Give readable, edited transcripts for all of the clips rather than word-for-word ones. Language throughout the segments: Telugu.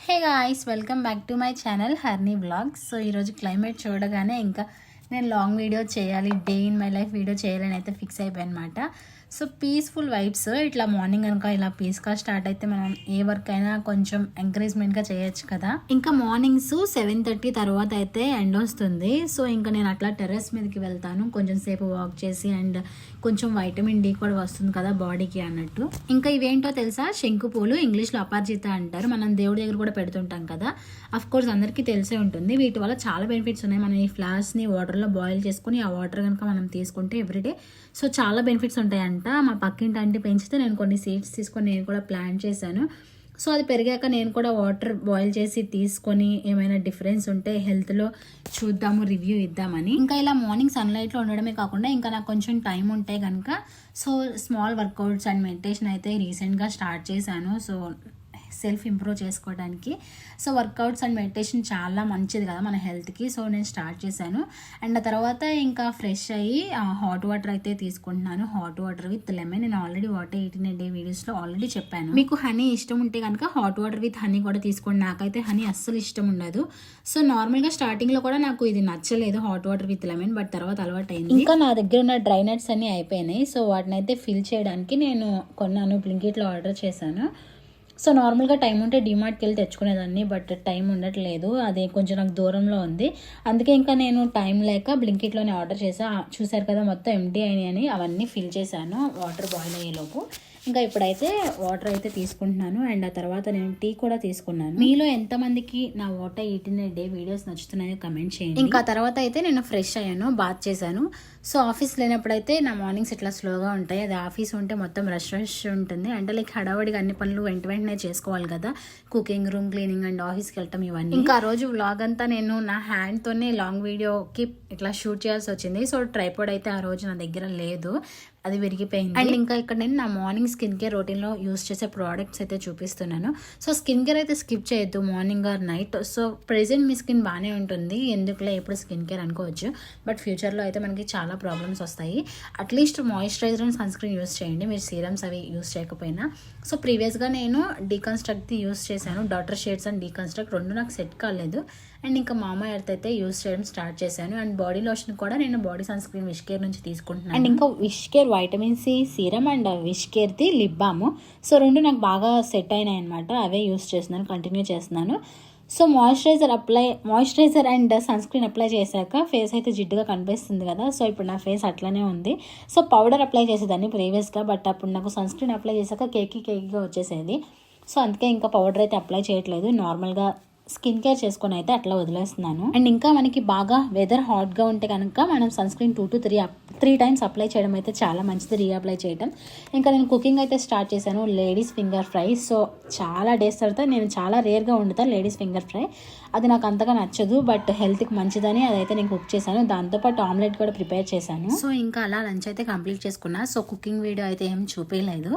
Hey guys, welcome back to my channel హర్నీ vlogs. So ఈరోజు క్లైమేట్ చూడగానే ఇంకా నేను లాంగ్ వీడియో చేయాలి, day in my life video చేయాలని అయితే ఫిక్స్ అయిపోయాను అనమాట. సో పీస్ఫుల్ వైబ్స్ ఇట్లా మార్నింగ్ కనుక ఇలా పీస్గా స్టార్ట్ అయితే మనం ఏ వర్క్ అయినా కొంచెం ఎంకరేజ్మెంట్గా చేయొచ్చు కదా. ఇంకా మార్నింగ్స్ 7:30 తర్వాత అయితే ఎండ్ వస్తుంది. సో ఇంకా నేను అట్లా టెర్రస్ మీదకి వెళ్తాను, కొంచెం సేపు వాక్ చేసి, అండ్ కొంచెం వైటమిన్ డి కూడా వస్తుంది కదా బాడీకి అన్నట్టు. ఇంకా ఇవేంటో తెలుసా, శంకు పూలు, ఇంగ్లీష్లో అపరాజిత అంటారు. మనం దేవుడి దగ్గర కూడా పెడుతుంటాం కదా. అఫ్ కోర్స్ అందరికీ తెలిసే ఉంటుంది. వీటి వల్ల చాలా బెనిఫిట్స్ ఉన్నాయి. మనం ఈ ఫ్లవర్స్ని వాటర్లో బాయిల్ చేసుకుని ఆ వాటర్ కనుక మనం తీసుకుంటే ఎవ్రీడే సో చాలా బెనిఫిట్స్ ఉంటాయంట. మా పక్కింటి ఆంటీ పెంచితే నేను కొన్ని సీడ్స్ తీసుకొని నేను కూడా ప్లాంట్ చేశాను. సో అది పెరిగాక నేను కూడా వాటర్ బాయిల్ చేసి తీసుకొని ఏమైనా డిఫరెన్స్ ఉంటే హెల్త్లో చూద్దాము, రివ్యూ ఇద్దామని. ఇంకా ఇలా మార్నింగ్ సన్లైట్లో ఉండడమే కాకుండా ఇంకా నాకు కొంచెం టైం ఉంటే కనుక so small workouts and meditation అయితే రీసెంట్గా స్టార్ట్ చేశాను. సో సెల్ఫ్ ఇంప్రూవ్ చేసుకోవడానికి. సో వర్కౌట్స్ అండ్ మెడిటేషన్ చాలా మంచిది కదా మన హెల్త్కి. సో నేను స్టార్ట్ చేశాను. అండ్ ఆ తర్వాత ఇంకా ఫ్రెష్ అయ్యి హాట్ వాటర్ అయితే తీసుకుంటున్నాను. Hot water with lemon. నేను ఆల్రెడీ వాటర్ 18 డే వీడియోస్లో ఆల్రెడీ చెప్పాను. మీకు హనీ ఇష్టం ఉంటే కనుక హాట్ వాటర్ విత్ హనీ కూడా తీసుకోండి. నాకైతే హనీ అస్సలు ఇష్టం ఉండదు. సో నార్మల్గా స్టార్టింగ్లో కూడా నాకు ఇది నచ్చలేదు hot water with lemon, but తర్వాత అలవాటు అయింది. ఇంకా నా దగ్గర ఉన్న డ్రై నట్స్ అన్నీ అయిపోయినాయి. సో వాటిని అయితే ఫిల్ చేయడానికి నేను కొన్నాను, బ్లింకిట్లో ఆర్డర్ చేశాను. సో నార్మల్గా టైం ఉంటే డిమార్ట్కి వెళ్ళి తెచ్చుకునేదాన్ని, బట్ టైం ఉండట్లేదు, అది కొంచెం నాకు దూరంలో ఉంది. అందుకే ఇంకా నేను టైం లేక బ్లింకిట్లోనే ఆర్డర్ చేశాను. చూసారు కదా మొత్తం ఎంటీ అయినాయని, అవన్నీ ఫిల్ చేశాను వాటర్ బాయిల్ అయ్యేలోపు. ఇంకా ఇప్పుడైతే వాటర్ అయితే తీసుకుంటున్నాను. అండ్ ఆ తర్వాత నేను టీ కూడా తీసుకున్నాను. మీలో ఎంతమందికి నా వాటర్ 18 డే వీడియోస్ నచ్చుతున్నాయో కమెంట్ చేయండి. ఇంకా తర్వాత అయితే నేను ఫ్రెష్ అయ్యాను, బాత్ చేశాను. సో ఆఫీస్ లేనప్పుడైతే నా మార్నింగ్స్ ఇట్లా స్లోగా ఉంటాయి. అది ఆఫీస్ ఉంటే మొత్తం రష్ ఉంటుంది. అంటే లైక్ హడావడిగా అన్ని పనులు వెంటనే చేసుకోవాలి కదా, కుకింగ్, రూమ్ క్లీనింగ్ అండ్ ఆఫీస్కి వెళ్ళటం ఇవన్నీ. ఇంకా ఆ రోజు వ్లాగ్ అంతా నేను నా హ్యాండ్తోనే లాంగ్ వీడియోకి ఇట్లా షూట్ చేయాల్సి వచ్చింది. సో ట్రైపాడ్ అయితే ఆ రోజు నా దగ్గర లేదు, అది విరిగిపోయింది. అండ్ ఇంకా ఇక్కడ నేను నా మార్నింగ్ స్కిన్ కేర్ రొటీన్లో యూస్ చేసే ప్రోడక్ట్స్ అయితే చూపిస్తున్నాను. సో స్కిన్ కేర్ అయితే స్కిప్ చేయొద్దు morning or night. So present me skin బాగానే ఉంటుంది, ఎందుకులే ఎప్పుడు స్కిన్ కేర్ అనుకోవచ్చు, బట్ ఫ్యూచర్లో అయితే మనకి చాలా ప్రాబ్లమ్స్ వస్తాయి. At least moisturiser and sunscreen use చేయండి, మీరు సీరమ్స్ అవి యూస్ చేయకపోయినా. సో ప్రీవియస్గా నేను డీకన్స్ట్రక్ట్ది యూస్ చేశాను, డాటర్ షేడ్స్ అండ్ డీకన్స్ట్రక్ట్, రెండు నాకు సెట్ కాలేదు. అండ్ ఇంకా మామా ఎర్త్ అయితే యూస్ చేయడం స్టార్ట్ చేశాను. అండ్ బాడీ లోషన్ కూడా నేను body sunscreen WishCare నుంచి తీసుకుంటున్నాను. అండ్ ఇంకా WishCare vitamin C serum and విష్ కేర్ది లిప్ బామ్. సో రెండు నాకు బాగా సెట్ అయినాయి అనమాట, అవే యూస్ చేస్తున్నాను, కంటిన్యూ చేస్తున్నాను. So moisturiser and sunscreen apply చేశాక ఫేస్ అయితే జిడ్డుగా కనిపిస్తుంది కదా. సో ఇప్పుడు నా ఫేస్ అట్లానే ఉంది. సో పౌడర్ అప్లై చేసేదాన్ని ప్రీవియస్గా, బట్ అప్పుడు నాకు సన్ స్క్రీన్ అప్లై చేశాక కేకీగా వచ్చేసేది. సో అందుకే ఇంకా పౌడర్ అయితే అప్లై చేయట్లేదు, నార్మల్గా స్కిన్ కేర్ చేసుకొని అయితే అట్లా వదిలేస్తున్నాను. అండ్ ఇంకా మనకి బాగా వెదర్ హాట్గా ఉంటే కనుక మనం sunscreen 2 to 3 times apply చేయడం అయితే చాలా మంచిది, రీఅప్లై చేయడం. ఇంకా నేను కుకింగ్ అయితే స్టార్ట్ చేశాను, లేడీస్ ఫింగర్ ఫ్రై. సో చాలా డేస్ తర్వాత నేను చాలా రేర్గా వండుతాను లేడీస్ ఫింగర్ ఫ్రై, అది నాకు అంతగా నచ్చదు, బట్ హెల్త్కి మంచిదని అదైతే నేను కుక్ చేశాను. దాంతోపాటు ఆమ్లెట్ కూడా ప్రిపేర్ చేశాను. సో ఇంకా అలా లంచ్ అయితే కంప్లీట్ చేసుకున్నా. సో కుకింగ్ వీడియో అయితే ఏం చూపించలేదు.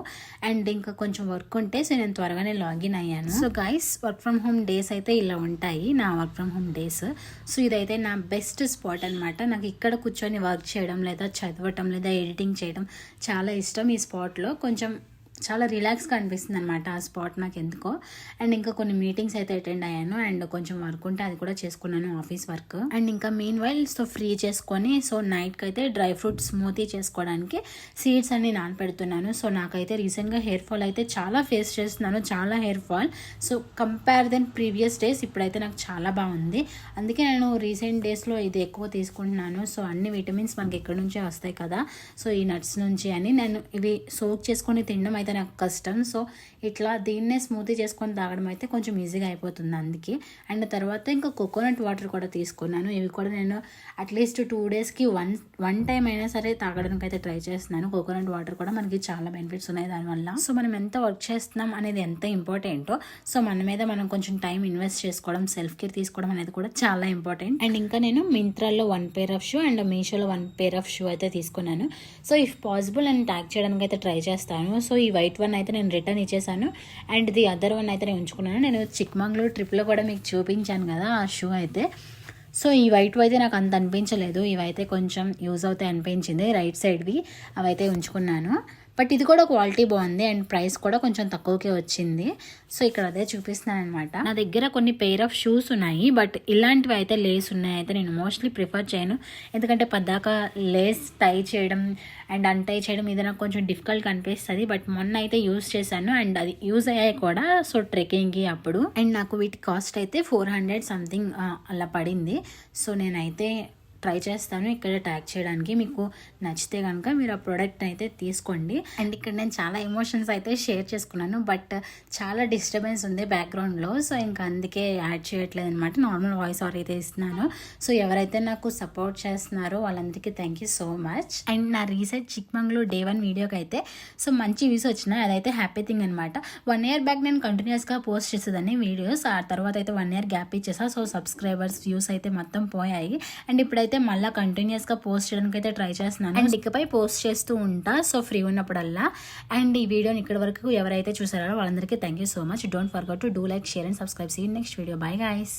అండ్ ఇంకా కొంచెం వర్క్ ఉంటే సో నేను త్వరగానే లాగిన్ అయ్యాను. So guys, work from home days అయితే ఇలా ఉంటాయి నా work from home days. So ఇదైతే నా బెస్ట్ స్పాట్ అనమాట. నాకు ఇక్కడ కూర్చొని వర్క్ చేయడం, లేదా చదవటం, లేదా ఎడిటింగ్ చేయడం చాలా ఇష్టం. ఈ స్పాట్లో కొంచెం చాలా రిలాక్స్గా అనిపిస్తుంది అనమాట ఆ స్పాట్ నాకు ఎందుకో. అండ్ ఇంకా కొన్ని మీటింగ్స్ అయితే అటెండ్ అయ్యాను, అండ్ కొంచెం వర్క్ ఉంటే అది కూడా చేసుకున్నాను, ఆఫీస్ వర్క్. అండ్ ఇంకా మీన్ వైల్ సో ఫ్రీ చేసుకొని సో నైట్కి అయితే డ్రై ఫ్రూట్ స్మూతీ చేసుకోవడానికి సీడ్స్ అన్ని నానపెడుతున్నాను. సో నాకైతే రీసెంట్గా హెయిర్ ఫాల్ అయితే చాలా ఫేస్ చేస్తున్నాను, చాలా hair fall. So compare then previous days ఇప్పుడైతే నాకు చాలా బాగుంది. అందుకే నేను రీసెంట్ డేస్లో ఇది ఎక్కువ తీసుకుంటున్నాను. సో అన్ని విటమిన్స్ మనకి ఎక్కడి నుంచే వస్తాయి కదా, సో ఈ నట్స్ నుంచి అని నేను ఇవి సోక్ చేసుకొని తినడం అయితే నాకు కష్టం. సో ఇట్లా దీన్నే స్మూతీ చేసుకొని తాగడం అయితే కొంచెం ఈజీగా అయిపోతుంది అందుకే. అండ్ తర్వాత ఇంకా కోకోనట్ వాటర్ కూడా తీసుకున్నాను. ఇవి కూడా నేను అట్లీస్ట్ 2 డేస్కి వన్ టైం అయినా సరే తాగడానికి అయితే ట్రై చేస్తున్నాను. కోకోనట్ వాటర్ కూడా మనకి చాలా బెనిఫిట్స్ ఉన్నాయి దానివల్ల. సో మనం ఎంత వర్క్ చేస్తున్నాం అనేది ఎంత ఇంపార్టెంటో, సో మన మీద మనం కొంచెం టైం ఇన్వెస్ట్ చేసుకోవడం, సెల్ఫ్ కేర్ తీసుకోవడం అనేది కూడా చాలా ఇంపార్టెంట్. అండ్ ఇంకా నేను మింత్రాలో 1 pair of షూ అండ్ మీషోలో 1 pair of షూ అయితే తీసుకున్నాను. సో ఇఫ్ పాసిబుల్ నేను ట్యాగ్ చేయడానికి అయితే ట్రై చేస్తాను. సో ఈ వైట్ వన్ అయితే నేను రిటర్న్ ఇచ్చేసాను, అండ్ ది అదర్ వన్ అయితే నేను ఉంచుకున్నాను. నేను చిక్మంగళూరు ట్రిప్లో కూడా మీకు చూపించాను కదా ఆ షూ అయితే. సో ఈ వైట్ అయితే నాకు అంత అనిపించలేదు, ఇవైతే కొంచెం యూజ్ అవుతాయి అనిపించింది, రైట్ సైడ్వి అవైతే ఉంచుకున్నాను. బట్ ఇది కూడా క్వాలిటీ బాగుంది అండ్ ప్రైస్ కూడా కొంచెం తక్కువకే వచ్చింది. సో ఇక్కడ అదే చూపిస్తున్నాను అనమాట. నా దగ్గర కొన్ని పెయిర్ ఆఫ్ షూస్ ఉన్నాయి, బట్ ఇలాంటివి అయితే లేస్ ఉన్నాయి అయితే నేను మోస్ట్లీ ప్రిఫర్ చేయను. ఎందుకంటే పద్దాక లేస్ టై చేయడం అండ్ అన్టై చేయడం ఇది నాకు కొంచెం డిఫికల్ట్గా అనిపిస్తుంది. బట్ మొన్న అయితే యూజ్ చేశాను అండ్ అది యూజ్ అయ్యాయి కూడా. సో ట్రెక్కింగ్కి అప్పుడు అండ్ నాకు వీటి కాస్ట్ అయితే 400 సంథింగ్ అలా పడింది. సో నేనైతే ట్రై చేస్తాను ఇక్కడ ట్యాగ్ చేయడానికి. మీకు నచ్చితే కనుక మీరు ఆ ప్రోడక్ట్ అయితే తీసుకోండి. అండ్ ఇక్కడ నేను చాలా ఎమోషన్స్ అయితే షేర్ చేసుకున్నాను, బట్ చాలా డిస్టర్బెన్స్ ఉంది బ్యాక్గ్రౌండ్లో. సో ఇంకా అందుకే యాడ్ చేయట్లేదు అనమాట, నార్మల్ వాయిస్ ఓవర్ అయితే ఇస్తున్నాను. సో ఎవరైతే నాకు సపోర్ట్ చేస్తున్నారో వాళ్ళందరికీ thank you so much. And నా రీసెంట్ చిక్మంగళూరు Day 1 వీడియోకి అయితే సో మంచి వ్యూస్ వచ్చినాయి, అదైతే హ్యాపీ థింగ్ అనమాట. 1 year బ్యాక్ నేను కంటిన్యూస్గా పోస్ట్ చేసేదాన్ని వీడియోస్, ఆ తర్వాత అయితే 1 year గ్యాప్ ఇచ్చేసా. సో సబ్స్క్రైబర్స్ వ్యూస్ అయితే మొత్తం పోయాయి. అండ్ ఇప్పుడైతే మళ్ళీ కంటిన్యూస్గా పోస్ట్ చేయడానికి అయితే ట్రై చేస్తున్నాను అండ్ ఇకపై పోస్ట్ చేస్తూ ఉంటా సో ఫ్రీ ఉన్నప్పుడల్లా. అండ్ ఈ వీడియోని ఇక్కడ వరకు ఎవరైతే చూసారో వాళ్ళందరికీ thank you so much. Don't forget to do like, share and subscribe. See you next video. Bye guys.